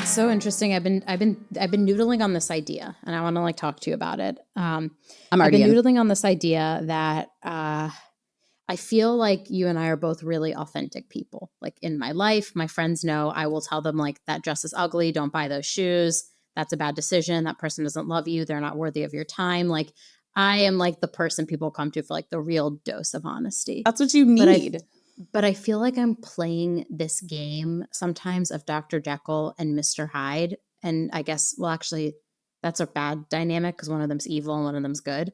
It's so interesting. I've been noodling on this idea, and I want to talk to you about it. I've been noodling on this idea that I feel like you and I are both really authentic people. Like in my life, my friends know I will tell them that dress is ugly. Don't buy those shoes. That's a bad decision. That person doesn't love you. They're not worthy of your time. I am the person people come to for the real dose of honesty. That's what you need. But I feel like I'm playing this game sometimes of Dr. Jekyll and Mr. Hyde. And I guess, well, actually, that's a bad dynamic because one of them's evil and one of them's good.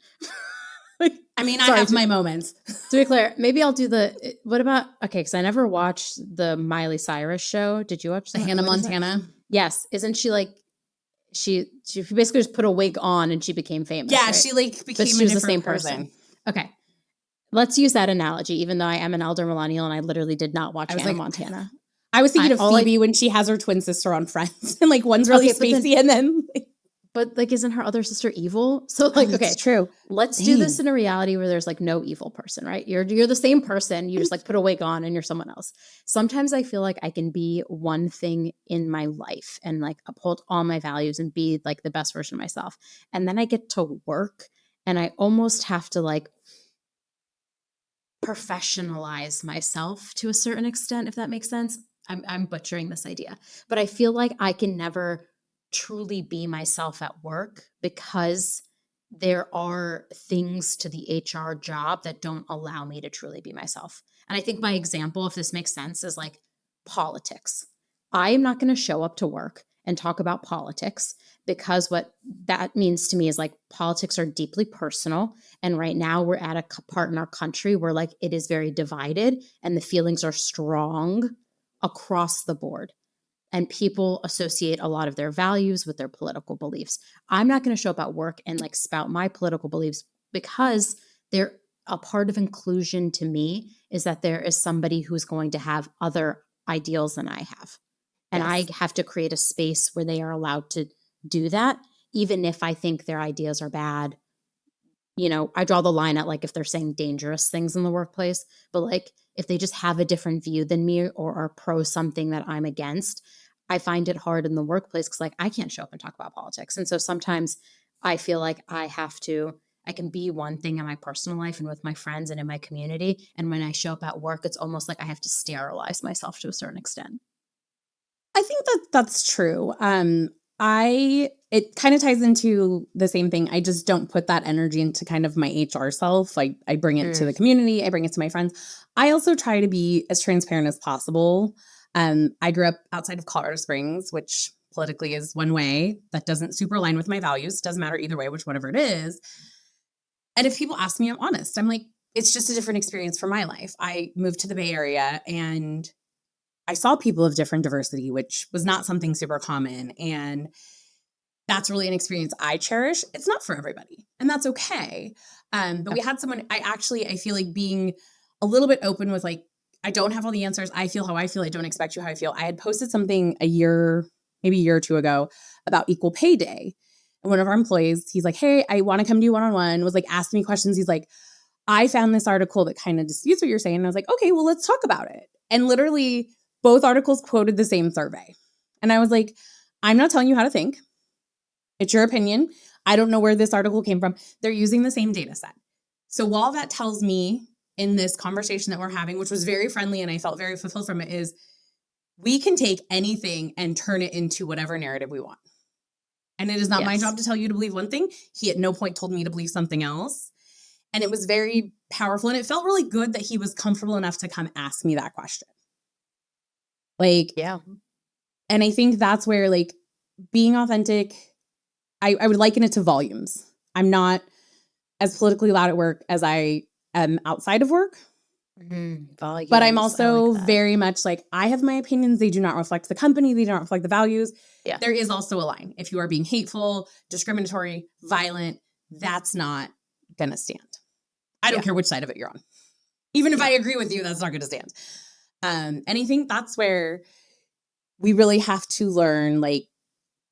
I have my moments. To be clear, maybe I'll do because I never watched the Miley Cyrus show. Did you watch the Hannah Montana? Yes. Isn't she she basically just put a wig on and she became famous? Yeah, right? she became she was the same person. Okay. Let's use that analogy, even though I am an elder millennial and I literally did not watch Hannah Montana. I was thinking of Phoebe when she has her twin sister on Friends and one's really spacey and then... But isn't her other sister evil? So okay, it's true. Let's do this in a reality where there's no evil person, right? You're the same person. You just put a wig on and you're someone else. Sometimes I feel like I can be one thing in my life and uphold all my values and be the best version of myself. And then I get to work and I almost have to professionalize myself to a certain extent, if that makes sense. I'm butchering this idea, but I feel like I can never truly be myself at work because there are things to the HR job that don't allow me to truly be myself. And I think my example, if this makes sense, is politics. I am not going to show up to work and talk about politics because what that means to me is politics are deeply personal. And right now we're at a part in our country where it is very divided and the feelings are strong across the board. And people associate a lot of their values with their political beliefs. I'm not going to show up at work and spout my political beliefs because they're a part of inclusion to me is that there is somebody who's going to have other ideals than I have. And I have to create a space where they are allowed to do that, even if I think their ideas are bad. I draw the line at if they're saying dangerous things in the workplace, but if they just have a different view than me or are pro something that I'm against, I find it hard in the workplace because I can't show up and talk about politics. And so sometimes I feel like I can be one thing in my personal life and with my friends and in my community. And when I show up at work, it's almost I have to sterilize myself to a certain extent. I think that's true. It kind of ties into the same thing. I just don't put that energy into kind of my HR self. I bring it to the community. I bring it to my friends. I also try to be as transparent as possible. I grew up outside of Colorado Springs, which politically is one way that doesn't super align with my values. Doesn't matter either way, whatever it is. And if people ask me, I'm honest. I'm it's just a different experience for my life. I moved to the Bay Area and I saw people of different diversity, which was not something super common. And that's really an experience I cherish. It's not for everybody, and that's okay. But we had someone, I feel like being a little bit open with I don't have all the answers. I feel how I feel. I don't expect you how I feel. I had posted something maybe a year or two ago about equal pay day. And one of our employees, he's hey, I want to come to you one-on-one, was asking me questions. He's I found this article that kind of disputes what you're saying. And I was okay, well, let's talk about it. And literally both articles quoted the same survey. And I was I'm not telling you how to think. It's your opinion. I don't know where this article came from. They're using the same data set. So while that tells me in this conversation that we're having, which was very friendly and I felt very fulfilled from it, is we can take anything and turn it into whatever narrative we want. And it is not my job to tell you to believe one thing. He at no point told me to believe something else. And it was very powerful. And it felt really good that he was comfortable enough to come ask me that question. Yeah. And I think that's where being authentic, I would liken it to volumes. I'm not as politically loud at work as I am outside of work. Volumes, but I'm also very much I have my opinions. They do not reflect the company. They do not reflect the values. Yeah. There is also a line. If you are being hateful, discriminatory, violent, that's not going to stand. I don't care which side of it you're on. Even if I agree with you, that's not going to stand. And I think that's where we really have to learn,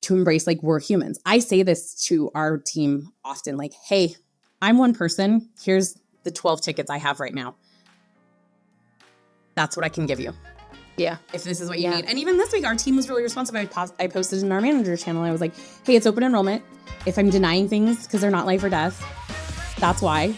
to embrace, we're humans. I say this to our team often, hey, I'm one person. Here's the 12 tickets I have right now. That's what I can give you. Yeah. if this is what you need. And even this week, our team was really responsive. I posted in our manager channel. I was like, hey, it's open enrollment. If I'm denying things because they're not life or death, that's why.